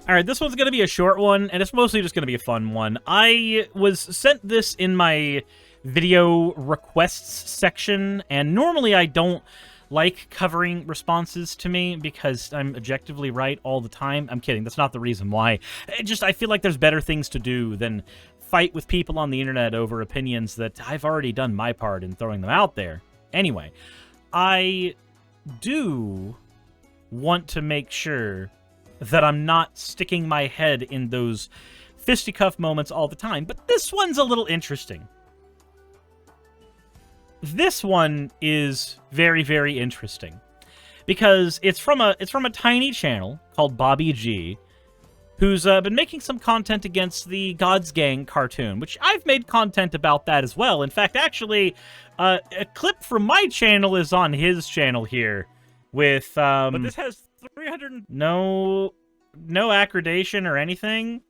All right, this one's going to be a short one, and it's mostly just going to be a fun one. I was sent this in my video requests section, and normally I don't like covering responses to me because I'm objectively right all the time. I'm kidding. That's not the reason why. I feel like there's better things to do than fight with people on the internet over opinions that I've already done my part in throwing them out there. Anyway, I do want to make sure that I'm not sticking my head in those fisticuff moments all the time, but this one's a little interesting. This one is very, very interesting because it's from a tiny channel called Bobby G, who's been making some content against the God's Gang cartoon, which I've made content about that as well. In fact, actually, a clip from my channel is on his channel here with but this has 300 no accreditation or anything,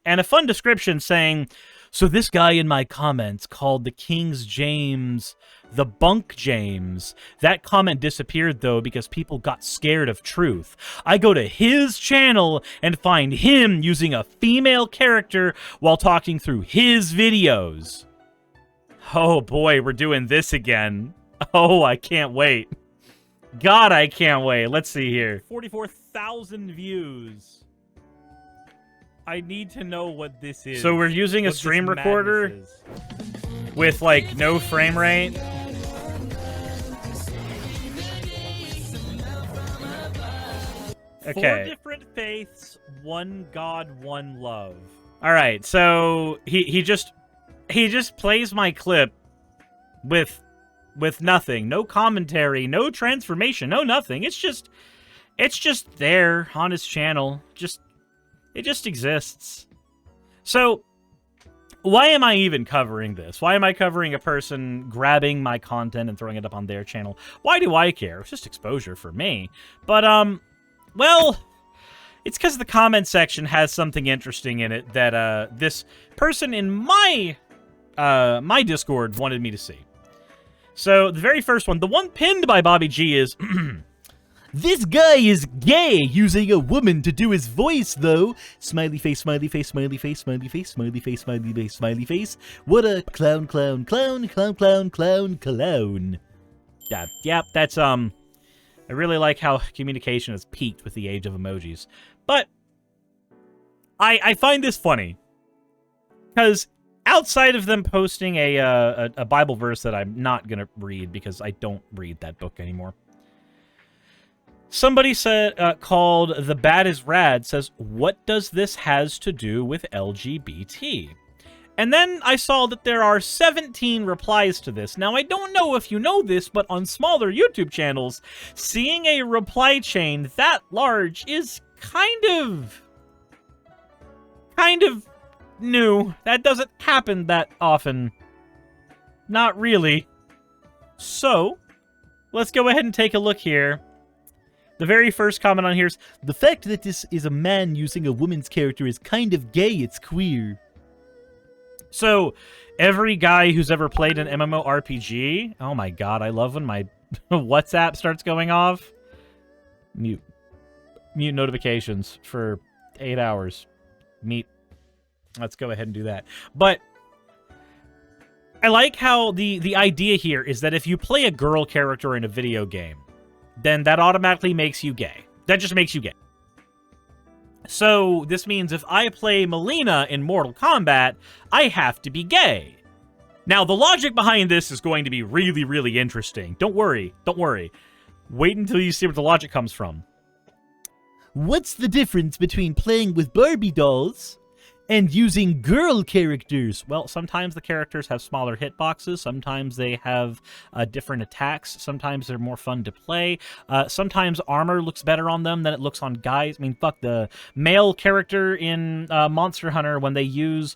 and a fun description saying, so this guy in my comments called the King's James the Bunk James. That comment disappeared, though, because people got scared of truth. I go to his channel and find him using a female character while talking through his videos. Oh boy, we're doing this again. Oh, I can't wait. God, I can't wait. Let's see here. 44,000 views. I need to know what this is. So we're using a stream recorder with, like, no frame rate. Okay. 4 different faiths, one God, one love. All right, so he just plays my clip with nothing, no commentary, no transformation, no nothing. It's just there on his channel. It just exists. So, why am I even covering this? Why am I covering a person grabbing my content and throwing it up on their channel? Why do I care? It's just exposure for me. But, well, it's because the comment section has something interesting in it that, this person in my Discord wanted me to see. So, the very first one, the one pinned by Bobby G is... This guy is gay, using a woman to do his voice, though. Smiley face, smiley face, smiley face, smiley face, smiley face, smiley face, smiley face. What a clown, clown, clown, clown, clown, clown, clown. Yep, that's, I really like how communication has peaked with the age of emojis. But, I find this funny. Because outside of them posting a Bible verse that I'm not gonna read because I don't read that book anymore. Somebody said, called The Bad is Rad, says, what does this has to do with LGBT? And then I saw that there are 17 replies to this. Now, I don't know if you know this, but on smaller YouTube channels, seeing a reply chain that large is kind of new. That doesn't happen that often. Not really. So, let's go ahead and take a look here. The very first comment on here is, the fact that this is a man using a woman's character is kind of gay, it's queer. So, every guy who's ever played an MMORPG, oh my god, I love when my WhatsApp starts going off. Mute notifications for 8 hours. Let's go ahead and do that. But, I like how the idea here is that if you play a girl character in a video game, then that automatically makes you gay. That just makes you gay. So, this means if I play Melina in Mortal Kombat, I have to be gay. Now, the logic behind this is going to be really, really interesting. Don't worry. Don't worry. Wait until you see where the logic comes from. What's the difference between playing with Barbie dolls and using girl characters? Well, sometimes the characters have smaller hitboxes. Sometimes they have different attacks. Sometimes they're more fun to play. Sometimes armor looks better on them than it looks on guys. I mean, fuck, the male character in Monster Hunter, when they use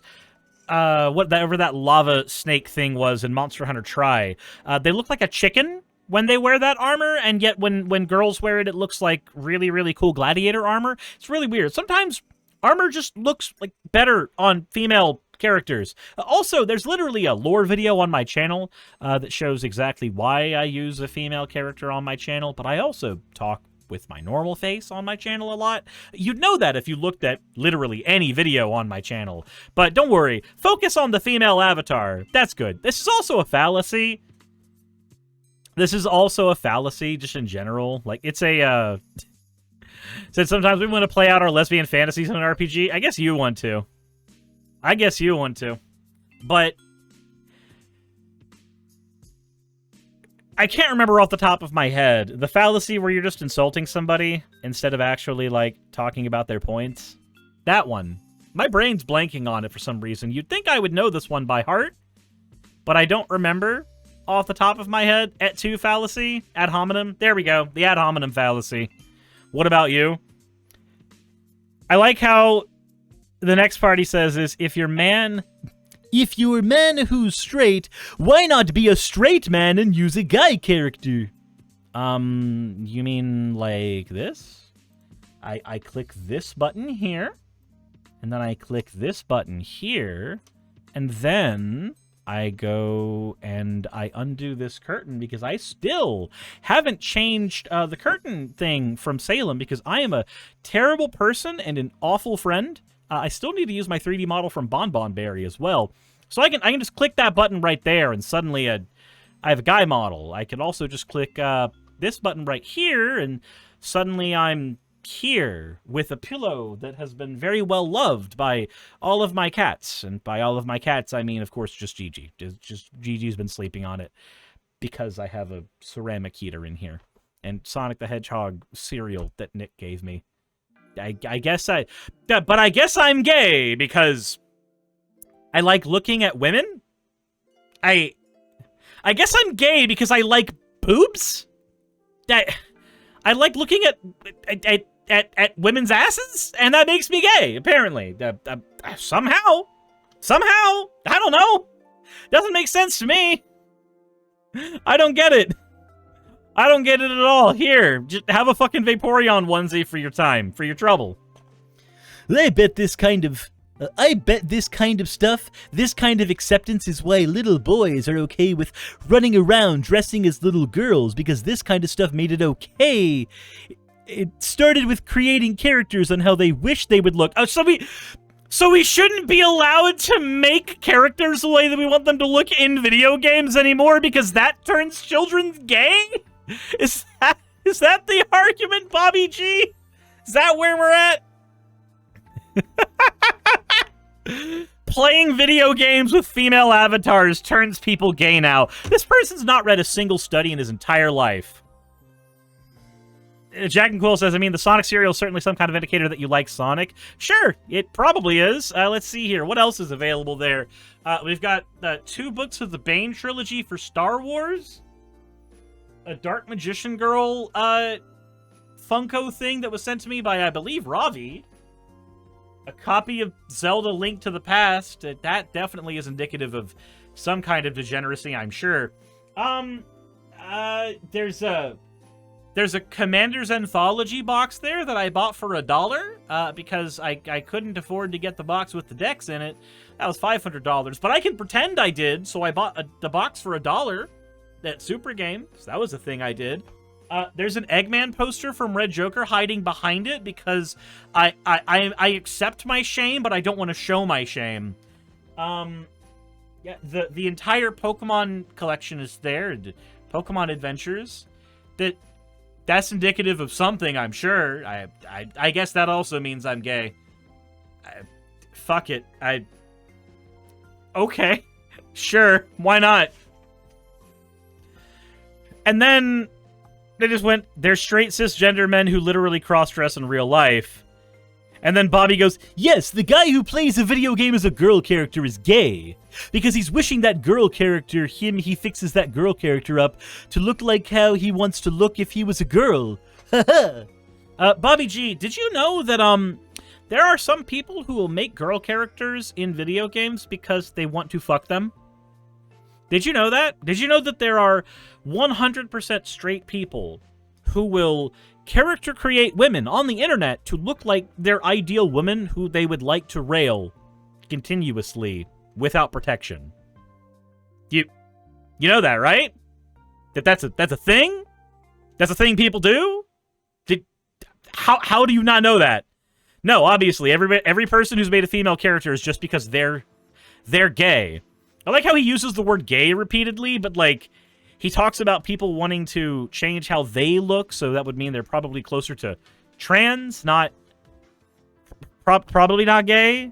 whatever that lava snake thing was in Monster Hunter Tri, they look like a chicken when they wear that armor, and yet when girls wear it, it looks like really, really cool gladiator armor. It's really weird. Sometimes armor just looks like better on female characters. Also, there's literally a lore video on my channel that shows exactly why I use a female character on my channel, but I also talk with my normal face on my channel a lot. You'd know that if you looked at literally any video on my channel. But don't worry, focus on the female avatar. That's good. This is also a fallacy. This is also a fallacy, just in general. Like, it's a, said sometimes we want to play out our lesbian fantasies in an RPG. I guess you want to. I guess you want to. But I can't remember off the top of my head. The fallacy where you're just insulting somebody instead of actually, like, talking about their points. That one. My brain's blanking on it for some reason. You'd think I would know this one by heart, but I don't remember off the top of my head. Et tu fallacy? Ad hominem? There we go. The ad hominem fallacy. What about you? I like how the next part he says is, if you're a man who's straight, why not be a straight man and use a guy character? You mean like this? I click this button here, and then I click this button here, and then I go and I undo this curtain because I still haven't changed the curtain thing from Salem because I am a terrible person and an awful friend. I still need to use my 3D model from Bon Bon Berry as well. So I can just click that button right there, and suddenly I have a guy model. I can also just click this button right here, and suddenly I'm here with a pillow that has been very well loved by all of my cats. And by all of my cats, I mean, of course, just Gigi. Just Gigi's been sleeping on it because I have a ceramic heater in here. And Sonic the Hedgehog cereal that Nick gave me. I guess I'm gay because I like looking at women. I guess I'm gay because I like boobs. I like looking at women's asses, and that makes me gay. Apparently, somehow, I don't know. Doesn't make sense to me. I don't get it. I don't get it at all. Here, just have a fucking Vaporeon onesie for your time, for your trouble. I bet this kind of stuff, this kind of acceptance is why little boys are okay with running around dressing as little girls, because this kind of stuff made it okay. It started with creating characters on how they wish they would look. So we shouldn't be allowed to make characters the way that we want them to look in video games anymore because that turns children gay? Is that the argument, Bobby G? Is that where we're at? Playing video games with female avatars turns people gay now. This person's not read a single study in his entire life. Jack and Quill says, I mean, the Sonic cereal is certainly some kind of indicator that you like Sonic. Sure, it probably is. Let's see here. What else is available there? We've got 2 books of the Bane trilogy for Star Wars. A Dark Magician Girl Funko thing that was sent to me by, I believe, Ravi. A copy of Zelda Link to the Past. That definitely is indicative of some kind of degeneracy, I'm sure. There's a Commander's Anthology box there that I bought for $1 because I couldn't afford to get the box with the decks in it. That was $500, but I can pretend I did, so I bought the box for $1 at Super Games. That was a thing I did. There's an Eggman poster from Red Joker hiding behind it because I accept my shame, but I don't want to show my shame. Yeah, the entire Pokemon collection is there. Pokemon Adventures. That's indicative of something, I'm sure. I guess that also means I'm gay. Fuck it. Okay. Sure. Why not? And then they just went, they're straight cisgender men who literally cross-dress in real life. And then Bobby goes, yes, the guy who plays a video game as a girl character is gay. Because he's wishing that girl character, he fixes that girl character up to look like how he wants to look if he was a girl. Bobby G, did you know that, there are some people who will make girl characters in video games because they want to fuck them? Did you know that? Did you know that there are 100% straight people who will character create women on the internet to look like their ideal woman who they would like to rail continuously without protection? You know that, right? That's a thing? That's a thing people do? Did How do you not know that? No, obviously, every person who's made a female character is just because they're gay. I like how he uses the word gay repeatedly, but, like, he talks about people wanting to change how they look, so that would mean they're probably closer to trans, not... probably not gay.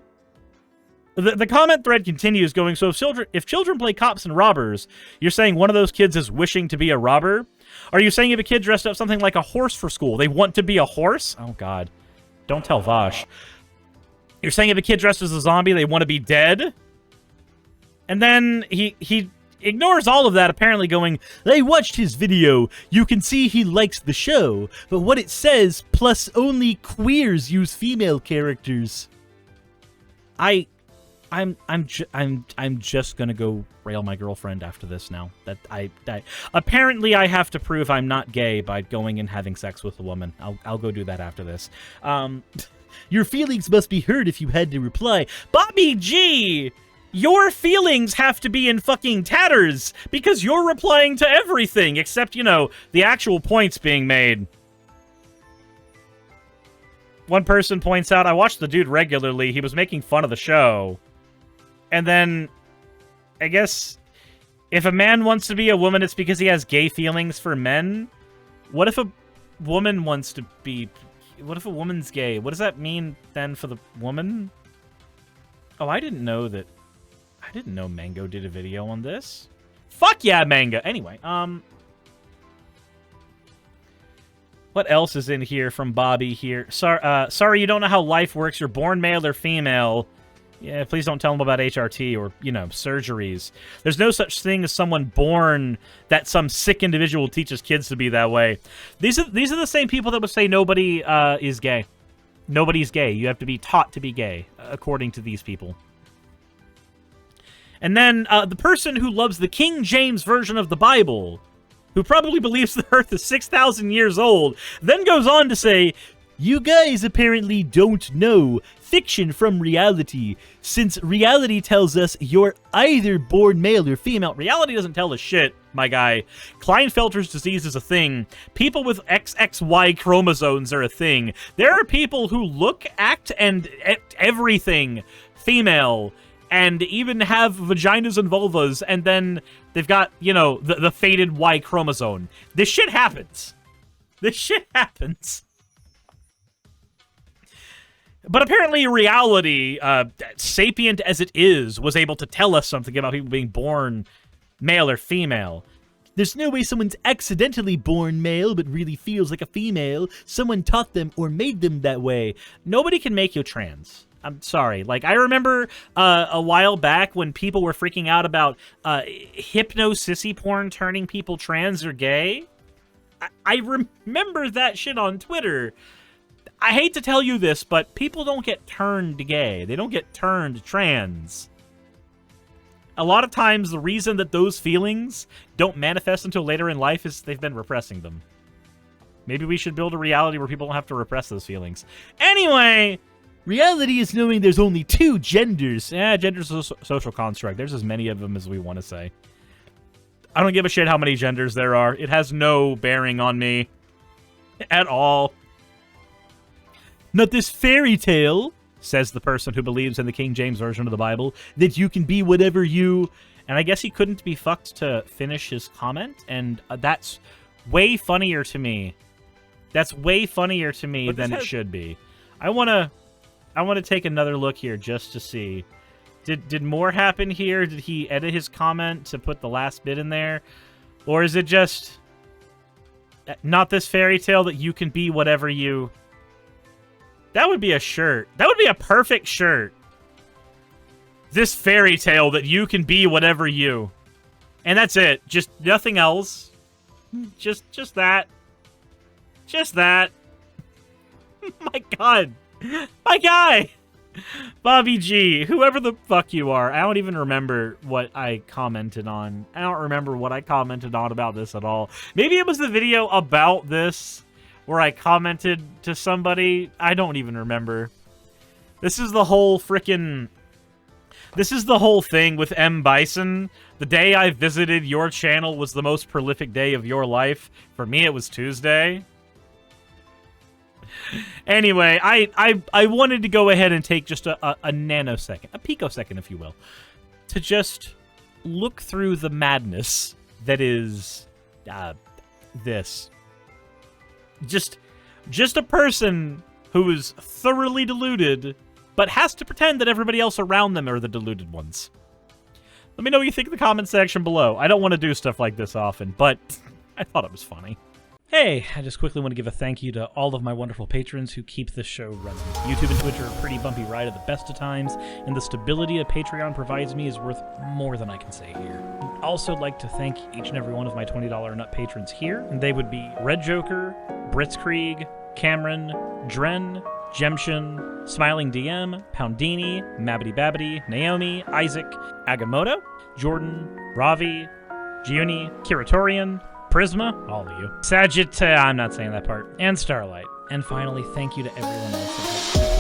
The comment thread continues going, so if children play cops and robbers, you're saying one of those kids is wishing to be a robber? Are you saying if a kid dressed up something like a horse for school, they want to be a horse? Oh, God. Don't tell Vosh. You're saying if a kid dressed as a zombie, they want to be dead? And then he ignores all of that, apparently going, I watched his video. You can see he likes the show. But what it says, plus only queers use female characters. I'm just gonna go rail my girlfriend after this now. That apparently I have to prove I'm not gay by going and having sex with a woman. I'll go do that after this. Your feelings must be hurt if you had to reply. Bobby G! Your feelings have to be in fucking tatters because you're replying to everything except, you know, the actual points being made. One person points out, I watched the dude regularly. He was making fun of the show. And then, I guess, if a man wants to be a woman, it's because he has gay feelings for men? What if a woman wants to be... What if a woman's gay? What does that mean, then, for the woman? Oh, I didn't know that... I didn't know Mango did a video on this. Fuck yeah, Mango! Anyway, what else is in here from Bobby here? Sorry, you don't know how life works. You're born male or female. Yeah, please don't tell them about HRT or, you know, surgeries. There's no such thing as someone born that some sick individual teaches kids to be that way. These are the same people that would say nobody is gay. Nobody's gay. You have to be taught to be gay, according to these people. And then the person who loves the King James version of the Bible, who probably believes the Earth is 6,000 years old, then goes on to say, you guys apparently don't know fiction from reality, since reality tells us you're either born male or female. Reality doesn't tell us shit, my guy. Klinefelter's disease is a thing. People with XXY chromosomes are a thing. There are people who look, act, and everything female, and even have vaginas and vulvas, and then they've got, you know, the faded Y chromosome. This shit happens. This shit happens. But apparently reality, sapient as it is, was able to tell us something about people being born male or female. There's no way someone's accidentally born male but really feels like a female. Someone taught them or made them that way. Nobody can make you trans. I'm sorry. Like, I remember a while back when people were freaking out about hypno-sissy porn turning people trans or gay. I remember that shit on Twitter. I hate to tell you this, but people don't get turned gay. They don't get turned trans. A lot of times, the reason that those feelings don't manifest until later in life is they've been repressing them. Maybe we should build a reality where people don't have to repress those feelings. Anyway, reality is knowing there's only two genders. Gender's a social construct. There's as many of them as we want to say. I don't give a shit how many genders there are. It has no bearing on me at all. Not this fairy tale, says the person who believes in the King James Version of the Bible, that you can be whatever you... And I guess he couldn't be fucked to finish his comment, and that's way funnier to me. That's way funnier to me than it should be. I want to take another look here just to see. Did more happen here? Did he edit his comment to put the last bit in there? Or is it just... Not this fairy tale that you can be whatever you... That would be a shirt. That would be a perfect shirt. This fairy tale that you can be whatever you. And that's it. Just nothing else. Just that. Just that. My God. My guy. Bobby G. Whoever the fuck you are. I don't even remember what I commented on. I don't remember what I commented on about this at all. Maybe it was the video about this where I commented to somebody. I don't even remember. This is the whole frickin'... This is the whole thing with M. Bison. The day I visited your channel was the most prolific day of your life. For me, it was Tuesday. Anyway, I wanted to go ahead and take just a nanosecond, a picosecond, if you will, to just look through the madness that is this. Just a person who is thoroughly deluded, but has to pretend that everybody else around them are the deluded ones. Let me know what you think in the comment section below. I don't want to do stuff like this often, but I thought it was funny. Hey, I just quickly want to give a thank you to all of my wonderful patrons who keep this show running. YouTube and Twitch are a pretty bumpy ride at the best of times, and the stability that Patreon provides me is worth more than I can say here. I'd also like to thank each and every one of my $20 and up patrons here, and they would be Red Joker, Britzkrieg, Cameron, Dren, Jemshin, Smiling DM, Poundini, Mabbity Babbity, Naomi, Isaac, Agamotto, Jordan, Ravi, Giuni, Kiratorian, Prisma, all of you, I'm not saying that part, and Starlight. And finally, thank you to everyone else that helped